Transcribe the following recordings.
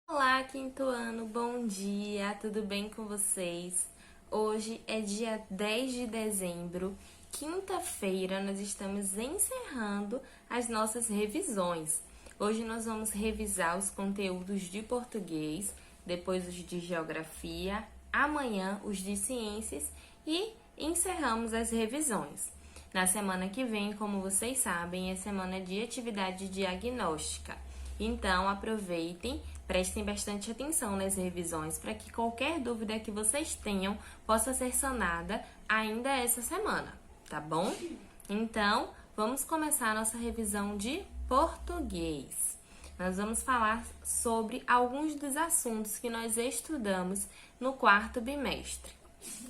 Olá, quinto ano, bom dia, tudo bem com vocês? Hoje é dia 10 de dezembro, quinta-feira, nós estamos encerrando as nossas revisões. Hoje nós vamos revisar os conteúdos de português, depois os de geografia, amanhã os de ciências e encerramos as revisões. Na semana que vem, como vocês sabem, é semana de atividade diagnóstica. Então, aproveitem, prestem bastante atenção nas revisões para que qualquer dúvida que vocês tenham possa ser sanada ainda essa semana, tá bom? Então, vamos começar a nossa revisão de português. Nós vamos falar sobre alguns dos assuntos que nós estudamos no quarto bimestre.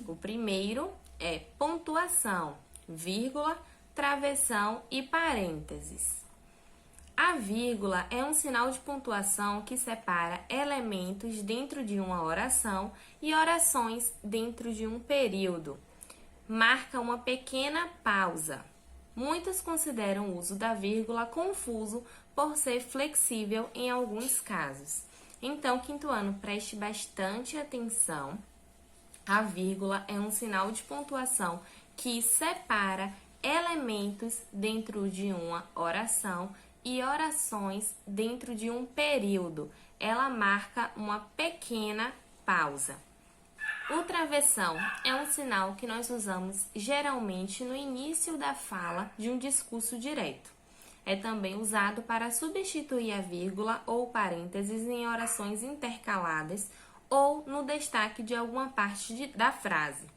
O primeiro é pontuação, vírgula, travessão e parênteses. A vírgula é um sinal de pontuação que separa elementos dentro de uma oração e orações dentro de um período. Marca uma pequena pausa. Muitos consideram o uso da vírgula confuso por ser flexível em alguns casos. Então, quinto ano, preste bastante atenção. A vírgula é um sinal de pontuação que separa elementos dentro de uma oração e orações dentro de um período. Ela marca uma pequena pausa. O travessão é um sinal que nós usamos geralmente no início da fala de um discurso direto. É também usado para substituir a vírgula ou parênteses em orações intercaladas ou no destaque de alguma parte da frase.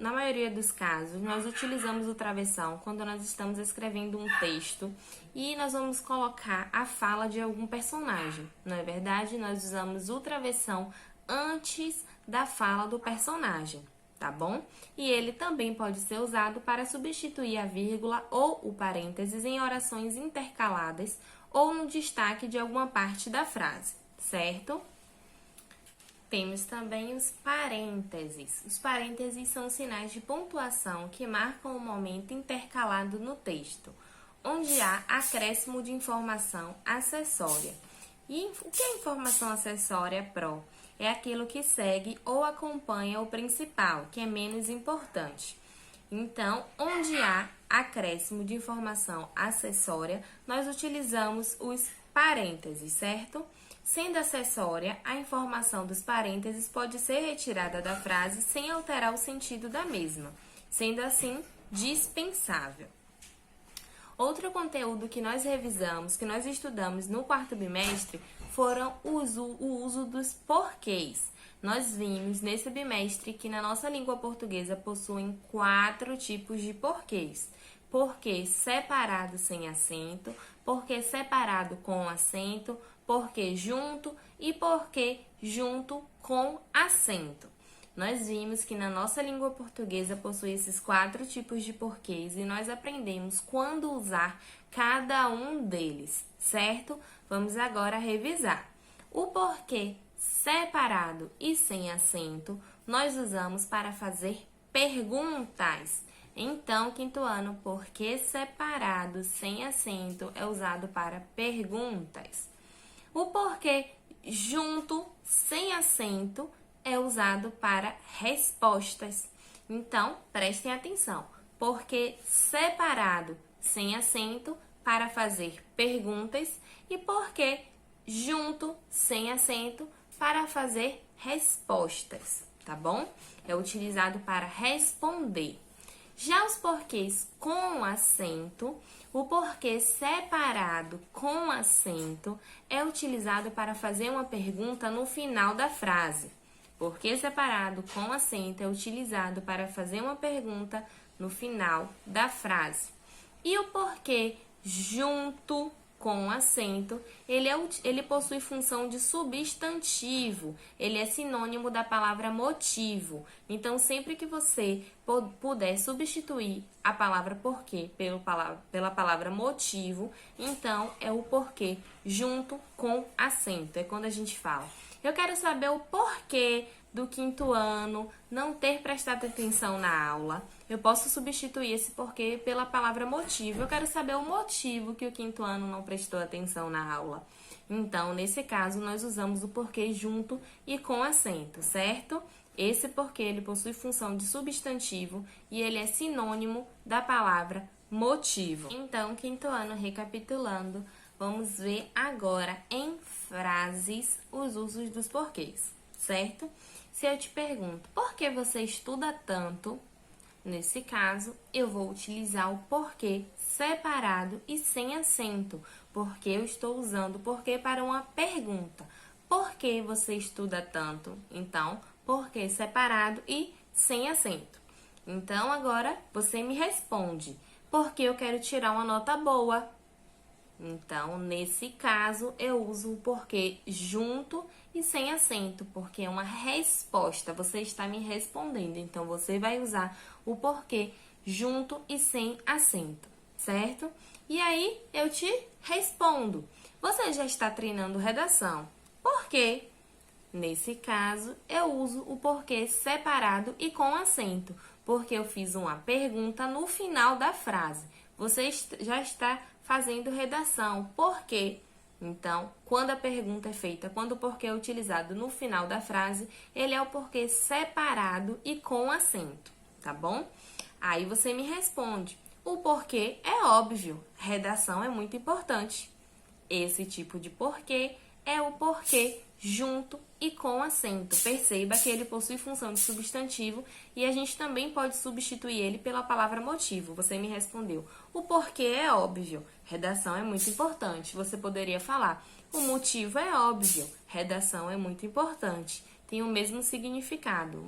Na maioria dos casos, nós utilizamos o travessão quando nós estamos escrevendo um texto e nós vamos colocar a fala de algum personagem. Não é verdade? Nós usamos o travessão antes da fala do personagem, tá bom? E ele também pode ser usado para substituir a vírgula ou o parênteses em orações intercaladas ou no destaque de alguma parte da frase, certo? Temos também os parênteses. Os parênteses são sinais de pontuação que marcam o momento intercalado no texto, onde há acréscimo de informação acessória. E o que é informação acessória, Pro? É aquilo que segue ou acompanha o principal, que é menos importante. Então, onde há acréscimo de informação acessória, nós utilizamos os parênteses, certo? Sendo acessória, a informação dos parênteses pode ser retirada da frase sem alterar o sentido da mesma, sendo assim dispensável. Outro conteúdo que nós revisamos, que nós estudamos no quarto bimestre, foram o uso dos porquês. Nós vimos nesse bimestre que na nossa língua portuguesa possuem 4 tipos de porquês. Porquê separado sem acento, porquê separado com acento, porquê junto e porquê junto com acento. Nós vimos que na nossa língua portuguesa possui esses 4 tipos de porquês e nós aprendemos quando usar cada um deles, certo? Vamos agora revisar. O porquê separado e sem acento nós usamos para fazer perguntas. Então, quinto ano, porquê separado sem acento é usado para perguntas. O porquê junto sem acento é usado para respostas. Então, prestem atenção. Porquê separado sem acento para fazer perguntas e porquê junto sem acento para fazer respostas, tá bom? É utilizado para responder. Já os porquês com acento, o porquê separado com acento é utilizado para fazer uma pergunta no final da frase. Porquê separado com acento é utilizado para fazer uma pergunta no final da frase. E o porquê junto com acento, ele possui função de substantivo, ele é sinônimo da palavra motivo. Então, sempre que você puder substituir a palavra porquê pela palavra motivo, então é o porquê junto com acento. É quando a gente fala: eu quero saber o porquê do quinto ano não ter prestado atenção na aula, eu posso substituir esse porquê pela palavra motivo. Eu quero saber o motivo que o quinto ano não prestou atenção na aula. Então, nesse caso, nós usamos o porquê junto e com acento, certo? Esse porquê, ele possui função de substantivo e ele é sinônimo da palavra motivo. Então, quinto ano, recapitulando, vamos ver agora em frases os usos dos porquês, certo? Se eu te pergunto, por que você estuda tanto? Nesse caso, eu vou utilizar o porquê separado e sem acento, porque eu estou usando o porquê para uma pergunta. Por que você estuda tanto? Então, porquê separado e sem acento. Então, agora você me responde, porque eu quero tirar uma nota boa. Então, nesse caso, eu uso o porquê junto e sem acento, porque é uma resposta. Você está me respondendo, então você vai usar o porquê junto e sem acento, certo? E aí, eu te respondo. Você já está treinando redação? Por quê? Nesse caso, eu uso o porquê separado e com acento, porque eu fiz uma pergunta no final da frase. Você já está fazendo redação. Por quê? Então, quando a pergunta é feita, quando o porquê é utilizado no final da frase, ele é o porquê separado e com acento, tá bom? Aí você me responde. O porquê é óbvio, redação é muito importante. Esse tipo de porquê é o porquê junto e com acento. Perceba que ele possui função de substantivo e a gente também pode substituir ele pela palavra motivo. Você me respondeu. O porquê é óbvio, redação é muito importante. Você poderia falar, o motivo é óbvio, redação é muito importante. Tem o mesmo significado,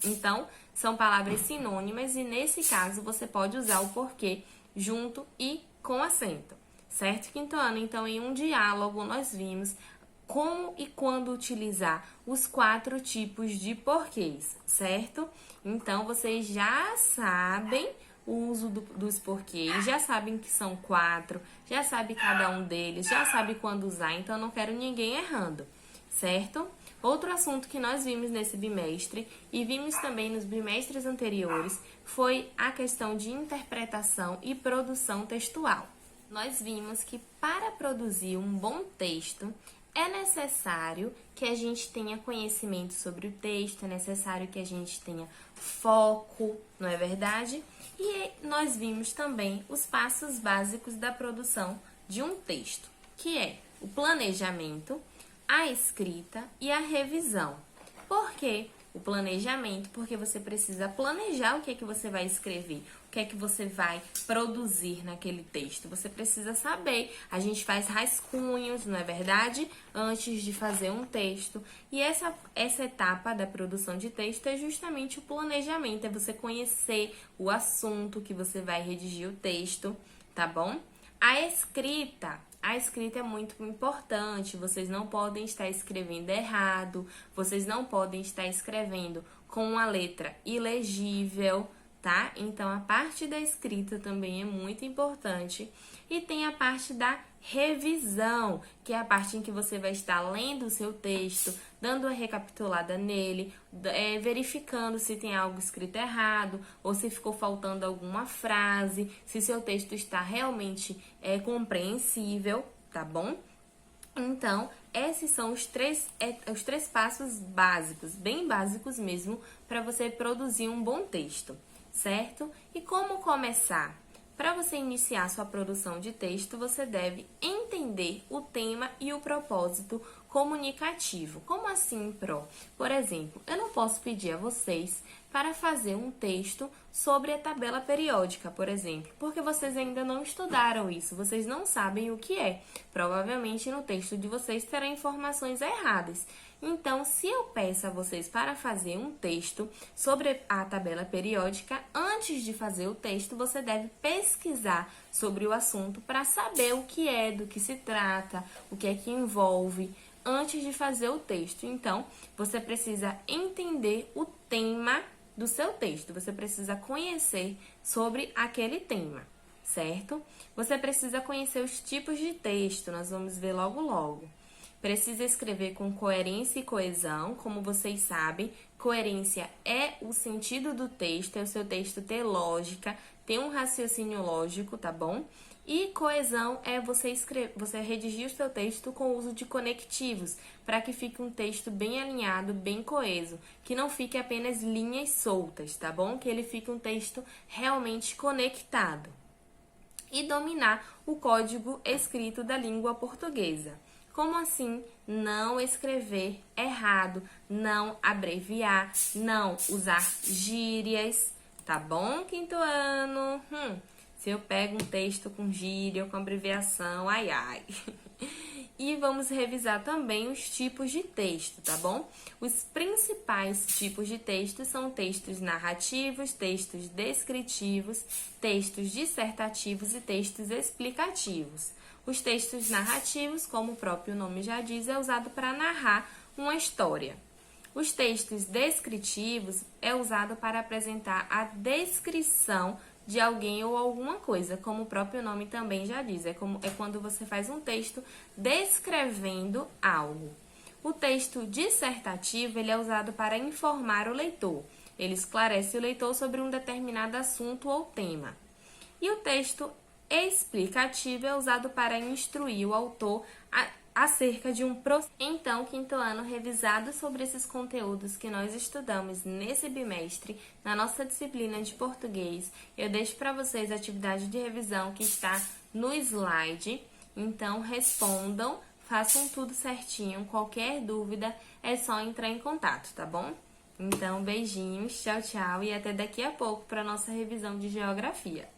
então são palavras sinônimas e nesse caso você pode usar o porquê junto e com acento. Certo, quinto ano? Então, em um diálogo, nós vimos como e quando utilizar os 4 tipos de porquês, certo? Então, vocês já sabem o uso dos porquês, já sabem que são 4, já sabe cada um deles, já sabe quando usar, então não quero ninguém errando, certo? Outro assunto que nós vimos nesse bimestre e vimos também nos bimestres anteriores foi a questão de interpretação e produção textual. Nós vimos que para produzir um bom texto, é necessário que a gente tenha conhecimento sobre o texto, é necessário que a gente tenha foco, não é verdade? E nós vimos também os passos básicos da produção de um texto, que é o planejamento, a escrita e a revisão. Por quê? O planejamento, porque você precisa planejar o que é que você vai escrever, o que é que você vai produzir naquele texto. Você precisa saber. A gente faz rascunhos, não é verdade? Antes de fazer um texto. E essa etapa da produção de texto é justamente o planejamento, é você conhecer o assunto que você vai redigir o texto, tá bom? A escrita é muito importante, vocês não podem estar escrevendo errado, vocês não podem estar escrevendo com uma letra ilegível, tá? Então, a parte da escrita também é muito importante. E tem a parte da revisão, que é a parte em que você vai estar lendo o seu texto, dando uma recapitulada nele, verificando se tem algo escrito errado ou se ficou faltando alguma frase, se seu texto está realmente compreensível, tá bom? Então, esses são os três passos básicos, bem básicos mesmo, para você produzir um bom texto, certo? E como começar? Para você iniciar sua produção de texto, você deve entender o tema e o propósito comunicativo. Como assim, Pro? Por exemplo, eu não posso pedir a vocês para fazer um texto sobre a tabela periódica, por exemplo, porque vocês ainda não estudaram isso, vocês não sabem o que é. Provavelmente no texto de vocês terá informações erradas. Então, se eu peço a vocês para fazer um texto sobre a tabela periódica, antes de fazer o texto, você deve pesquisar sobre o assunto para saber o que é, do que se trata, o que é que envolve, antes de fazer o texto. Então, você precisa entender o tema do seu texto, você precisa conhecer sobre aquele tema, certo? Você precisa conhecer os tipos de texto, nós vamos ver logo logo. Precisa escrever com coerência e coesão, como vocês sabem. Coerência é o sentido do texto, é o seu texto ter lógica, ter um raciocínio lógico, tá bom? E coesão é você redigir o seu texto com o uso de conectivos, para que fique um texto bem alinhado, bem coeso, que não fique apenas linhas soltas, tá bom? Que ele fique um texto realmente conectado. E dominar o código escrito da língua portuguesa. Como assim? Não escrever errado, não abreviar, não usar gírias, tá bom, quinto ano? Se eu pego um texto com gíria ou com abreviação, ai ai. E vamos revisar também os tipos de texto, tá bom? Os principais tipos de texto são textos narrativos, textos descritivos, textos dissertativos e textos explicativos. Os textos narrativos, como o próprio nome já diz, é usado para narrar uma história. Os textos descritivos é usado para apresentar a descrição de alguém ou alguma coisa, como o próprio nome também já diz. É quando você faz um texto descrevendo algo. O texto dissertativo ele é usado para informar o leitor. Ele esclarece o leitor sobre um determinado assunto ou tema. E o texto explicativo é usado para instruir o autor acerca de um processo. Então, quinto ano, revisado sobre esses conteúdos que nós estudamos nesse bimestre, na nossa disciplina de português, eu deixo para vocês a atividade de revisão que está no slide. Então, respondam, façam tudo certinho. Qualquer dúvida é só entrar em contato, tá bom? Então, beijinhos, tchau, tchau e até daqui a pouco para nossa revisão de geografia.